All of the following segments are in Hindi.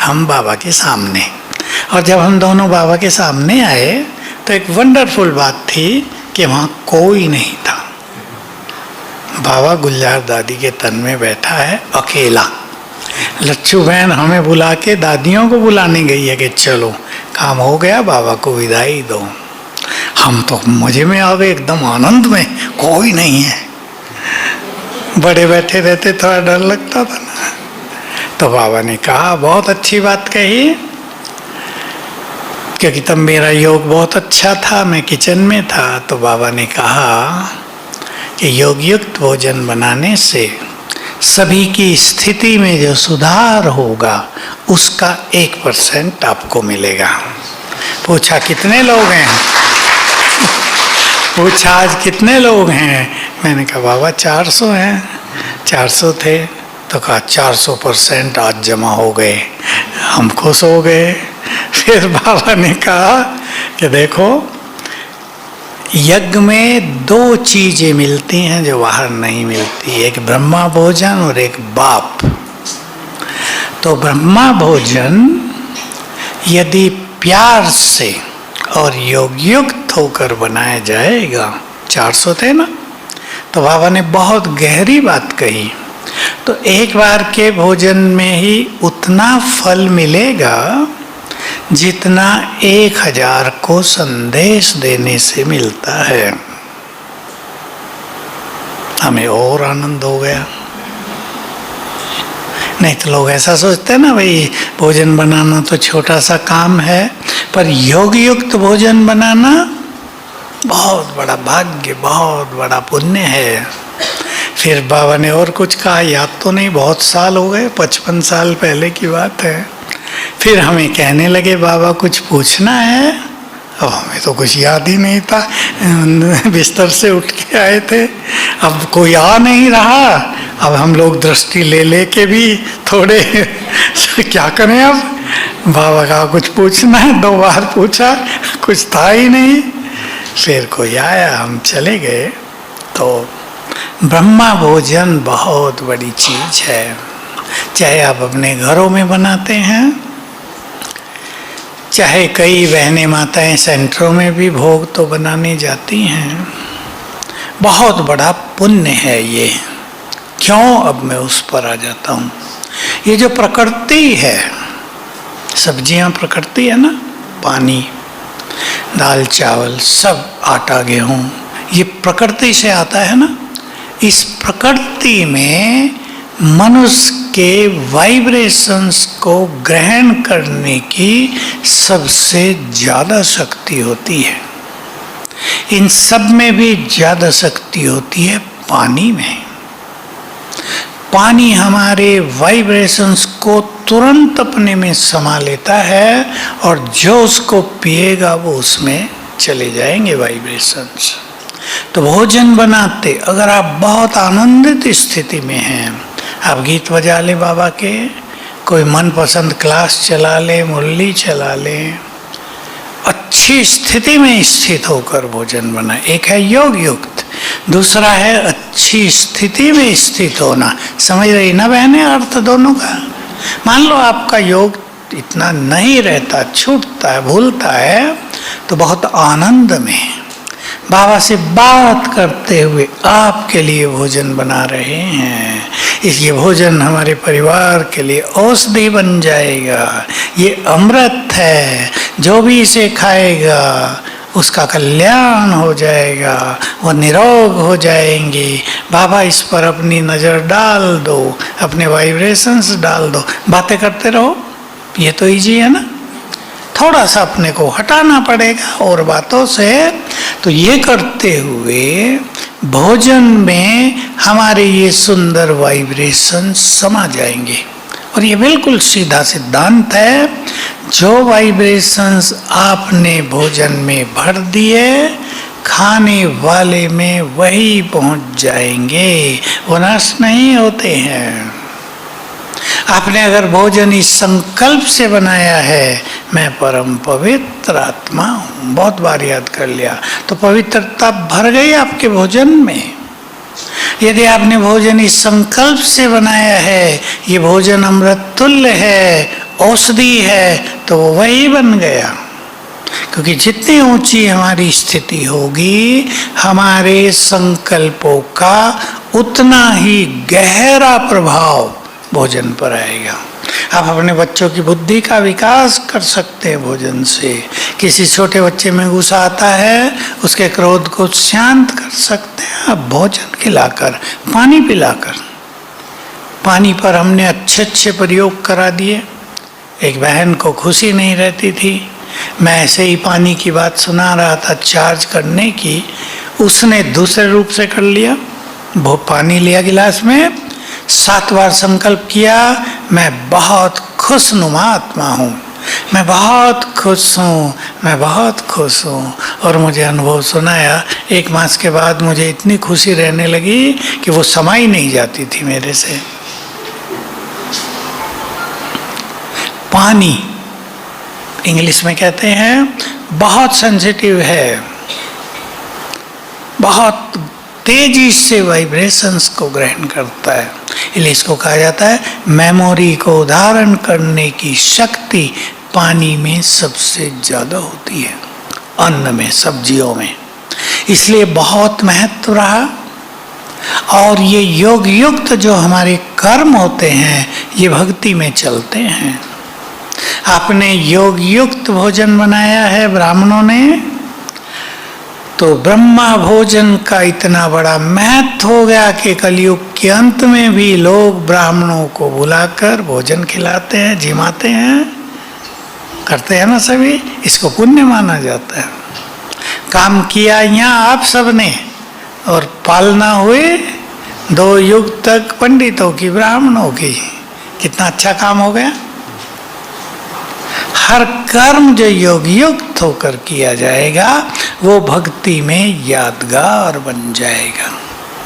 हम बाबा के सामने। और जब हम दोनों बाबा के सामने आए तो एक वंडरफुल बात थी कि वहाँ कोई नहीं था। बाबा गुलजार दादी के तन में बैठा है अकेला। लच्छू बहन हमें बुला के दादियों को बुलाने गई है कि चलो काम हो गया, बाबा को विदाई दो। हम तो मजे में आ गए, एकदम आनंद में, कोई नहीं है। बड़े बैठे रहते थोड़ा डर लगता था ना। तो बाबा ने कहा, बहुत अच्छी बात कही, क्योंकि तब मेरा योग बहुत अच्छा था, मैं किचन में था। तो बाबा ने कहा कि योग युक्त भोजन बनाने से सभी की स्थिति में जो सुधार होगा उसका 1% आपको मिलेगा। पूछा कितने लोग हैं? पूछा आज कितने लोग हैं? मैंने कहा बाबा 400 हैं। 400 थे तो कहा 400% आज जमा हो गए। हम खुश हो गए। फिर बाबा ने कहा कि देखो, यज्ञ में 2 चीजें मिलती हैं जो बाहर नहीं मिलती, एक ब्रह्मा भोजन और एक बाप। तो ब्रह्मा भोजन यदि प्यार से और योग युक्त होकर बनाया जाएगा, 400 थे ना, तो बाबा ने बहुत गहरी बात कही। तो एक बार के भोजन में ही उतना फल मिलेगा जितना 1000 को संदेश देने से मिलता है। हमें और आनंद हो गया। नहीं तो लोग ऐसा सोचते हैं ना, भाई भोजन बनाना तो छोटा सा काम है, पर योग युक्त भोजन बनाना बहुत बड़ा भाग्य, बहुत बड़ा पुण्य है। फिर बाबा ने और कुछ कहा, याद तो नहीं, बहुत साल हो गए, 55 साल पहले की बात है। फिर हमें कहने लगे, बाबा कुछ पूछना है? अब हमें तो कुछ याद ही नहीं था, बिस्तर से उठ के आए थे, अब कोई आ नहीं रहा। अब हम लोग दृष्टि ले ले के भी थोड़े क्या करें अब। बाबा का कुछ पूछना है, 2 बार पूछा, कुछ था ही नहीं। फिर कोई आया, हम चले गए। तो ब्रह्मा भोजन बहुत बड़ी चीज है। चाहे आप अपने घरों में बनाते हैं, चाहे कई बहनें माताएं सेंटरों में भी भोग तो बनाने जाती हैं, बहुत बड़ा पुण्य है ये। क्यों? अब मैं उस पर आ जाता हूँ। ये जो प्रकृति है, सब्जियां प्रकृति है ना, पानी, दाल चावल, सब आटा गेहूँ, ये प्रकृति से आता है ना। इस प्रकृति में मनुष्य के वाइब्रेशंस को ग्रहण करने की सबसे ज़्यादा शक्ति होती है। इन सब में भी ज़्यादा शक्ति होती है पानी में। पानी हमारे वाइब्रेशंस को तुरंत अपने में समा लेता है और जो उसको पिएगा वो उसमें चले जाएंगे वाइब्रेशंस। तो भोजन बनाते अगर आप बहुत आनंदित स्थिति में हैं, आप गीत बजा ले बाबा के, कोई मनपसंद क्लास चला ले, मुरली चला ले, अच्छी स्थिति में स्थित होकर भोजन बनाए। एक है योग युक्त, दूसरा है अच्छी स्थिति में स्थित होना। समझ रही ना बहने अर्थ दोनों का? मान लो आपका योग इतना नहीं रहता, छूटता है, भूलता है, तो बहुत आनंद में बाबा से बात करते हुए आपके लिए भोजन बना रहे हैं। इसलिए भोजन हमारे परिवार के लिए औषधि बन जाएगा। ये अमृत है, जो भी इसे खाएगा उसका कल्याण हो जाएगा, वो निरोग हो जाएंगे। बाबा इस पर अपनी नज़र डाल दो, अपने वाइब्रेशंस डाल दो, बातें करते रहो। ये तो इजी है ना, थोड़ा सा अपने को हटाना पड़ेगा और बातों से। तो ये करते हुए भोजन में हमारे ये सुंदर वाइब्रेशन समा जाएंगे। और ये बिल्कुल सीधा सिद्धांत है, जो वाइब्रेशंस आपने भोजन में भर दिए, खाने वाले में वही पहुंच जाएंगे, वो नष्ट नहीं होते हैं। आपने अगर भोजन इस संकल्प से बनाया है, मैं परम पवित्र आत्मा हूँ, बहुत बार याद कर लिया, तो पवित्रता भर गई आपके भोजन में। यदि आपने भोजन इस संकल्प से बनाया है, ये भोजन अमृत तुल्य है, औषधि है तो वो वही बन गया। क्योंकि जितनी ऊंची हमारी स्थिति होगी, हमारे संकल्पों का उतना ही गहरा प्रभाव भोजन पर आएगा। आप अपने बच्चों की बुद्धि का विकास कर सकते हैं भोजन से। किसी छोटे बच्चे में गुस्सा आता है, उसके क्रोध को शांत कर सकते हैं आप भोजन खिलाकर, पानी पिलाकर। पानी पर हमने अच्छे अच्छे प्रयोग करा दिए। एक बहन को खुशी नहीं रहती थी, मैं ऐसे ही पानी की बात सुना रहा था चार्ज करने की, उसने दूसरे रूप से कर लिया। वो पानी लिया गिलास में, 7 बार संकल्प किया, मैं बहुत खुशनुमा आत्मा हूँ, मैं बहुत खुश हूँ, मैं बहुत खुश हूँ। और मुझे अनुभव सुनाया, 1 मास के बाद मुझे इतनी खुशी रहने लगी कि वो समाई नहीं जाती थी मेरे से। पानी इंग्लिश में कहते हैं बहुत सेंसिटिव है, बहुत तेजी से वाइब्रेशंस को ग्रहण करता है। इसलिए इसको कहा जाता है मेमोरी को धारण करने की शक्ति पानी में सबसे ज्यादा होती है, अन्न में, सब्जियों में। इसलिए बहुत महत्व रहा। और ये योग युक्त जो हमारे कर्म होते हैं, ये भक्ति में चलते हैं। आपने योग युक्त भोजन बनाया है ब्राह्मणों ने, तो ब्रह्मा भोजन का इतना बड़ा महत्व हो गया कि कलयुग के अंत में भी लोग ब्राह्मणों को बुलाकर भोजन खिलाते हैं, जिमाते हैं, करते हैं ना सभी। इसको पुण्य माना जाता है। काम किया यहाँ आप सबने और पालना हुए 2 युग तक पंडितों की, ब्राह्मणों की। कितना अच्छा काम हो गया। हर कर्म जो योग युक्त होकर किया जाएगा वो भक्ति में यादगार बन जाएगा।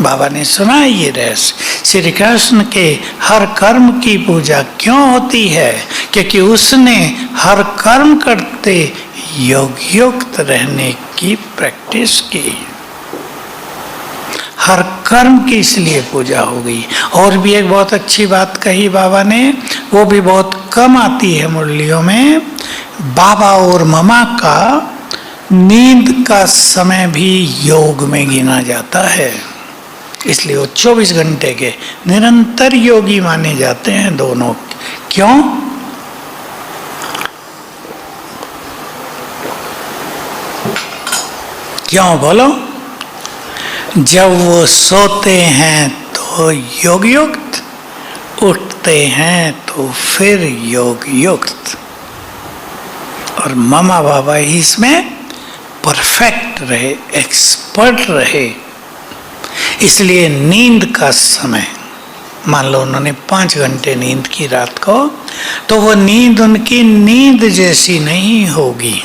बाबा ने सुना ये रहस्य। श्री कृष्ण के हर कर्म की पूजा क्यों होती है? क्योंकि उसने हर कर्म करते योग युक्त रहने की प्रैक्टिस की। हर कर्म की इसलिए पूजा हो गई। और भी एक बहुत अच्छी बात कही बाबा ने, वो भी बहुत कम आती है मुरलियों में। बाबा और ममा का नींद का समय भी योग में गिना जाता है। इसलिए वो 24 घंटे के निरंतर योगी माने जाते हैं दोनों। क्यों? क्यों बोलो? जब वो सोते हैं तो योग युक्त, उठते हैं तो फिर योग युक्त। और मामा बाबा ही इसमें परफेक्ट रहे, एक्सपर्ट रहे। इसलिए नींद का समय, मान लो उन्होंने 5 घंटे नींद की रात को, तो वो नींद उनकी नींद जैसी नहीं होगी।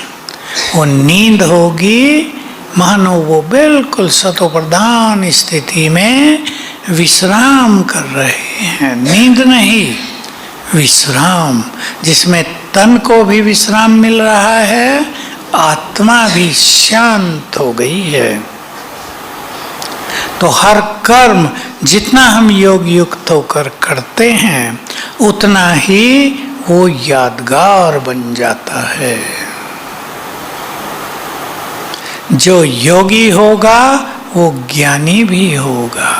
वो नींद होगी मानो वो बिल्कुल सतोप्रधान स्थिति में विश्राम कर रहे हैं। नींद नहीं, विश्राम, जिसमें तन को भी विश्राम मिल रहा है, आत्मा भी शांत हो गई है। तो हर कर्म जितना हम योग युक्त होकर करते हैं, उतना ही वो यादगार बन जाता है। जो योगी होगा वो ज्ञानी भी होगा।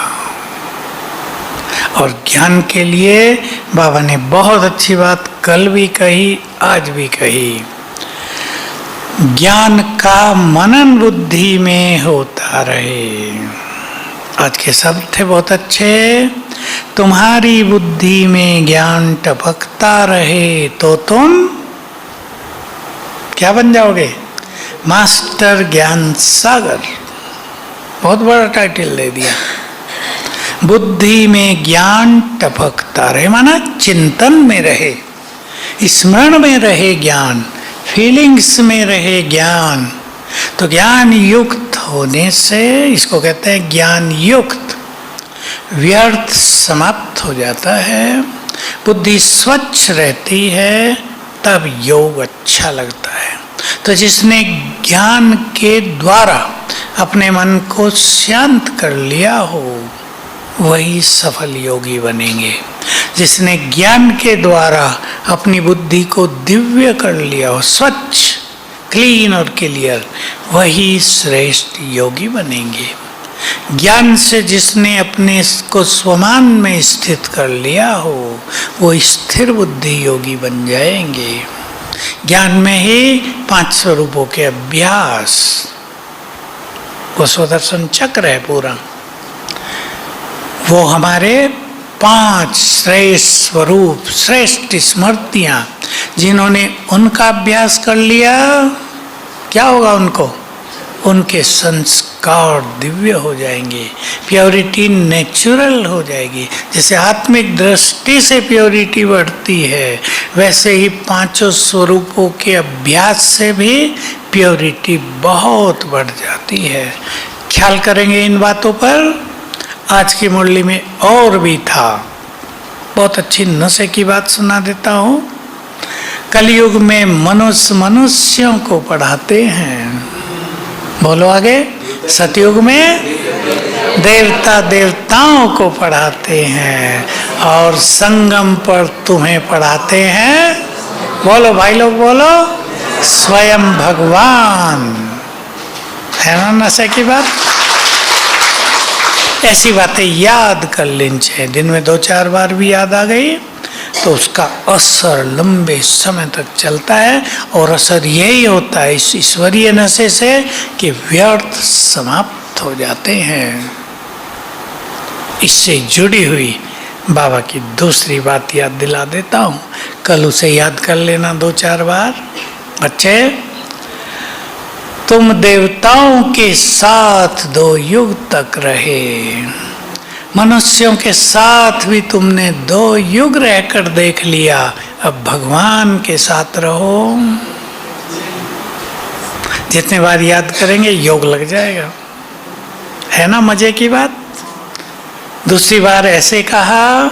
और ज्ञान के लिए बाबा ने बहुत अच्छी बात कल भी कही, आज भी कही। ज्ञान का मनन बुद्धि में होता रहे। आज के शब्द थे बहुत अच्छे। तुम्हारी बुद्धि में ज्ञान टपकता रहे तो तुम क्या बन जाओगे? मास्टर ज्ञान सागर। बहुत बड़ा टाइटल दे दिया। बुद्धि में ज्ञान टपकता रहे, माना चिंतन में रहे, स्मरण में रहे ज्ञान, फीलिंग्स में रहे ज्ञान। तो ज्ञान युक्त होने से, इसको कहते हैं ज्ञान युक्त, व्यर्थ समाप्त हो जाता है, बुद्धि स्वच्छ रहती है, तब योग अच्छा लगता है। तो जिसने ज्ञान के द्वारा अपने मन को शांत कर लिया हो, वही सफल योगी बनेंगे। जिसने ज्ञान के द्वारा अपनी बुद्धि को दिव्य कर लिया हो, स्वच्छ, क्लीन और क्लियर, वही श्रेष्ठ योगी बनेंगे। ज्ञान से जिसने अपने को स्वमान में स्थित कर लिया हो, वो स्थिर बुद्धि योगी बन जाएंगे। ज्ञान में ही 5 स्वरूपों के अभ्यास, वो स्वदर्शन चक्र है पूरा, वो हमारे 5 श्रेष्ठ स्वरूप, श्रेष्ठ स्मृतियां, जिन्होंने उनका अभ्यास कर लिया, क्या होगा उनको? उनके संस्कार दिव्य हो जाएंगे, प्योरिटी नेचुरल हो जाएगी। जैसे आत्मिक दृष्टि से प्योरिटी बढ़ती है, वैसे ही 5 स्वरूपों के अभ्यास से भी प्योरिटी बहुत बढ़ जाती है। ख्याल करेंगे इन बातों पर। आज की मुरली में और भी था, बहुत अच्छी नशे की बात सुना देता हूँ। कलयुग में मनुष्य मनुष्यों को पढ़ाते हैं, बोलो आगे। सतयुग में देवता देवताओं को पढ़ाते हैं, और संगम पर तुम्हें पढ़ाते हैं, बोलो भाई लोग बोलो, स्वयं भगवान। है ना नशे की बात? ऐसी बातें याद कर लेनी चाहिए। दिन में 2-4 बार भी याद आ गई तो उसका असर लंबे समय तक चलता है, और असर यही होता है इस ईश्वरीय नशे से कि व्यर्थ समाप्त हो जाते हैं। इससे जुड़ी हुई बाबा की दूसरी बात याद दिला देता हूँ, कल उसे याद कर लेना 2-4 बार। बच्चे, तुम देवताओं के साथ 2 युग तक रहे, मनुष्यों के साथ भी तुमने 2 युग रहकर देख लिया, अब भगवान के साथ रहो। जितने बार याद करेंगे योग लग जाएगा, है ना मजे की बात। दूसरी बार ऐसे कहा,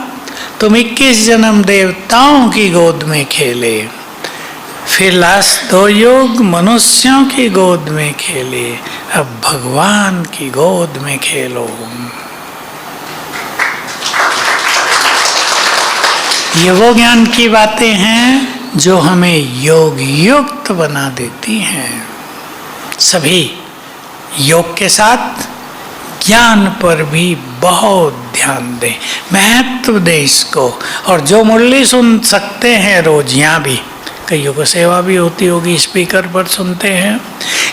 तुम 21 जन्म देवताओं की गोद में खेले, फिर लास्ट 2 युग मनुष्यों की गोद में खेले, अब भगवान की गोद में खेलो। ये वो ज्ञान की बातें हैं जो हमें योग युक्त बना देती हैं। सभी योग के साथ ज्ञान पर भी बहुत ध्यान दें, महत्व दें इसको। और जो मुरली सुन सकते हैं रोज, यहाँ भी कईयों को सेवा भी होती होगी, स्पीकर पर सुनते हैं।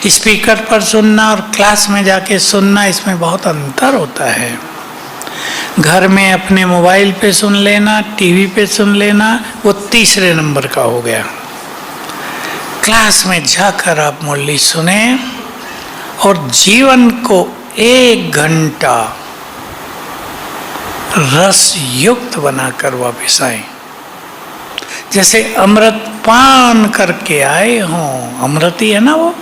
स्पीकर पर सुनना और क्लास में जाके सुनना, इसमें बहुत अंतर होता है। घर में अपने मोबाइल पे सुन लेना, टीवी पे सुन लेना, वो तीसरे नंबर का हो गया। क्लास में जाकर आप मुरली सुने और जीवन को 1 घंटा रस युक्त बनाकर वापस आए, जैसे अमृत पान करके आए हों। अमृत ही है ना वो,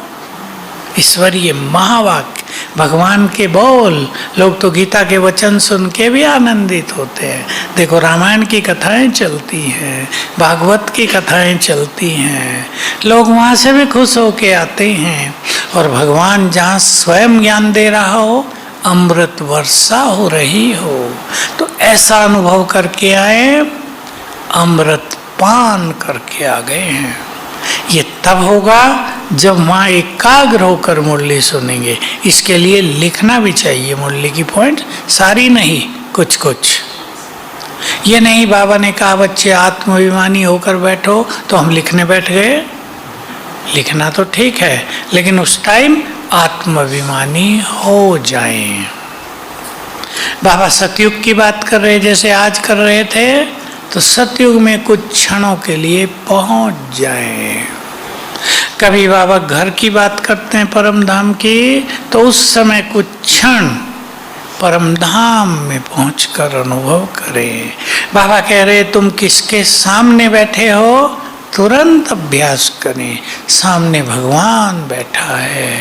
ईश्वरीय महावाक्य, भगवान के बोल। लोग तो गीता के वचन सुन के भी आनंदित होते हैं। देखो रामायण की कथाएं चलती हैं, भागवत की कथाएं चलती हैं, लोग वहाँ से भी खुश होके आते हैं। और भगवान जहाँ स्वयं ज्ञान दे रहा हो, अमृत वर्षा हो रही हो, तो ऐसा अनुभव करके आए, अमृत पान करके आ गए हैं। ये तब होगा जब वहाँ एकाग्र होकर मुरली सुनेंगे। इसके लिए लिखना भी चाहिए मुरली की पॉइंट, सारी नहीं, कुछ कुछ। ये नहीं बाबा ने कहा बच्चे आत्माभिमानी होकर बैठो तो हम लिखने बैठ गए। लिखना तो ठीक है, लेकिन उस टाइम आत्माभिमानी हो जाएं। बाबा सतयुग की बात कर रहे, जैसे आज कर रहे थे, तो सतयुग में कुछ क्षणों के लिए पहुंच जाएं। कभी बाबा घर की बात करते हैं परम धाम की, तो उस समय कुछ क्षण परम धाम में पहुंचकर अनुभव करें। बाबा कह रहे तुम किसके सामने बैठे हो, तुरंत अभ्यास करें। सामने भगवान बैठा है,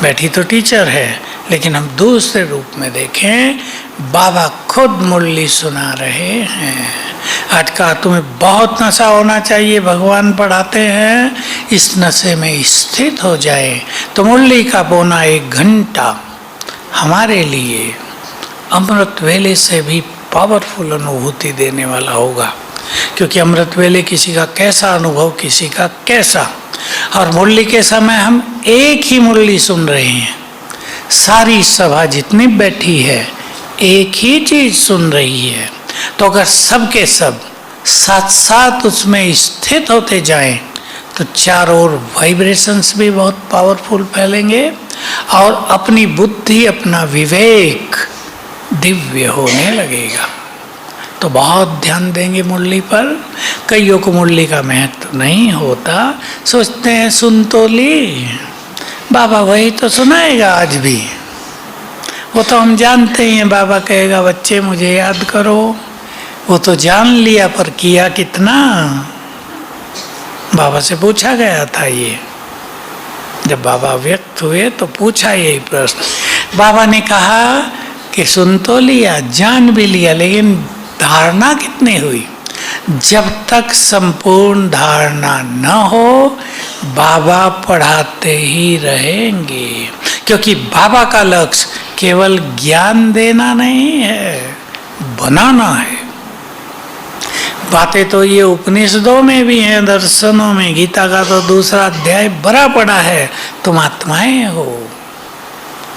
बैठी तो टीचर है, लेकिन हम दूसरे रूप में देखें, बाबा खुद मुरली सुना रहे हैं। आज का तुम्हें बहुत नशा होना चाहिए, भगवान पढ़ाते हैं, इस नशे में स्थित हो जाए तो मुरली का पौना 1 घंटा हमारे लिए अमृत वेले से भी पावरफुल अनुभूति देने वाला होगा, क्योंकि अमृत वेले किसी का कैसा अनुभव, किसी का कैसा। और मुरली के समय हम एक ही मुरली सुन रहे हैं, सारी सभा जितनी बैठी है एक ही चीज सुन रही है। तो अगर सब के सब साथ साथ उसमें स्थित होते जाएं तो चारों ओर वाइब्रेशंस भी बहुत पावरफुल फैलेंगे और अपनी बुद्धि, अपना विवेक दिव्य होने लगेगा। तो बहुत ध्यान देंगे मुरली पर। कईयों को मुरली का महत्व नहीं होता, सोचते हैं सुन तो ली, बाबा वही तो सुनाएगा आज भी, वो तो हम जानते ही हैं, बाबा कहेगा बच्चे मुझे याद करो, वो तो जान लिया पर किया कितना। बाबा से पूछा गया था ये, जब बाबा व्यक्त हुए तो पूछा यही प्रश्न। बाबा ने कहा कि सुन तो लिया, जान भी लिया, लेकिन धारणा कितनी हुई। जब तक संपूर्ण धारणा न हो बाबा पढ़ाते ही रहेंगे, क्योंकि बाबा का लक्ष्य केवल ज्ञान देना नहीं है, बनाना है। बातें तो ये उपनिषदों में भी हैं, दर्शनों में, गीता का तो दूसरा अध्याय बड़ा पड़ा है, तुम आत्माएं हो,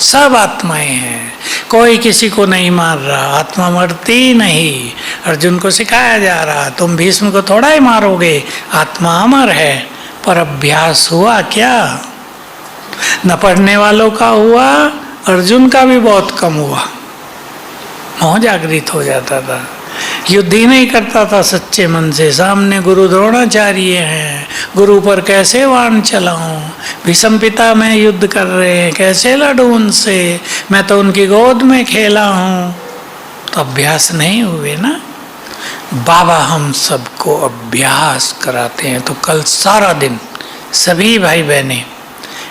सब आत्माएं हैं, कोई किसी को नहीं मार रहा, आत्मा मरती नहीं। अर्जुन को सिखाया जा रहा, तुम भीष्म को थोड़ा ही मारोगे, आत्मा अमर है। पर अभ्यास हुआ क्या? न पढ़ने वालों का हुआ, अर्जुन का भी बहुत कम हुआ, मोह जागृत हो जाता था, युद्ध ही नहीं करता था सच्चे मन से। सामने गुरु द्रोणाचार्य हैं, गुरु पर कैसे वाण चलाऊं, भीष्म पिता में युद्ध कर रहे हैं, कैसे लड़ूं उनसे, मैं तो उनकी गोद में खेला हूं। तो अभ्यास नहीं हुए ना। बाबा हम सबको अभ्यास कराते हैं। तो कल सारा दिन सभी भाई बहनें,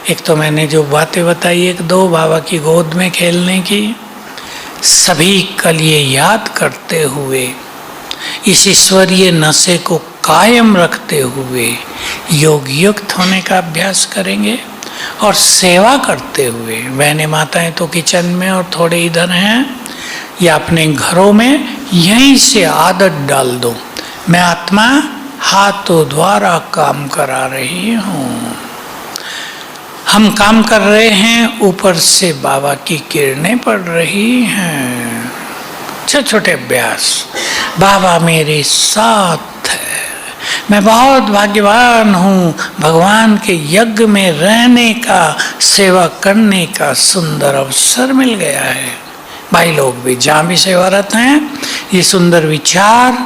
एक तो मैंने जो बातें बताई एक दो बाबा की गोद में खेलने की, सभी कल ये याद करते हुए इस ईश्वरीय नशे को कायम रखते हुए योग युक्त होने का अभ्यास करेंगे और सेवा करते हुए। बहनें माताएं तो किचन में और थोड़े इधर हैं, या अपने घरों में यहीं से आदत डाल दो, मैं आत्मा हाथों द्वारा काम करा रही हूँ। हम काम कर रहे हैं, ऊपर से बाबा की किरणें पड़ रही हैं। छोटे छोटे अभ्यास, बाबा मेरे साथ है, मैं बहुत भाग्यवान हूँ, भगवान के यज्ञ में रहने का, सेवा करने का सुंदर अवसर मिल गया है। भाई लोग भी जहाँ भी सेवारत हैं, ये सुंदर विचार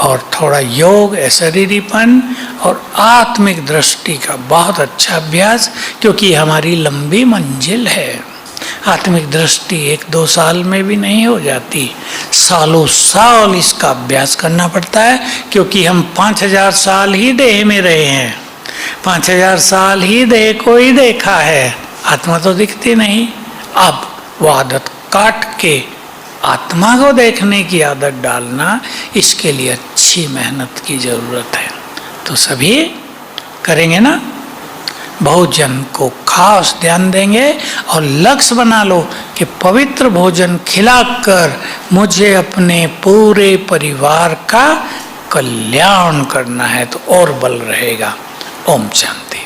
और थोड़ा योग, शरीरीपन और आत्मिक दृष्टि का बहुत अच्छा अभ्यास, क्योंकि हमारी लंबी मंजिल है। आत्मिक दृष्टि 1-2 साल में भी नहीं हो जाती, सालों साल इसका अभ्यास करना पड़ता है, क्योंकि हम 5000 साल ही देह में रहे हैं, 5000 साल ही देह को ही देखा है, आत्मा तो दिखती नहीं। अब वो आदत काट के आत्मा को देखने की आदत डालना, इसके लिए अच्छी मेहनत की जरूरत है। तो सभी करेंगे ना, भोजन को खास ध्यान देंगे और लक्ष्य बना लो कि पवित्र भोजन खिलाकर मुझे अपने पूरे परिवार का कल्याण करना है, तो और बल रहेगा। ओम शांति।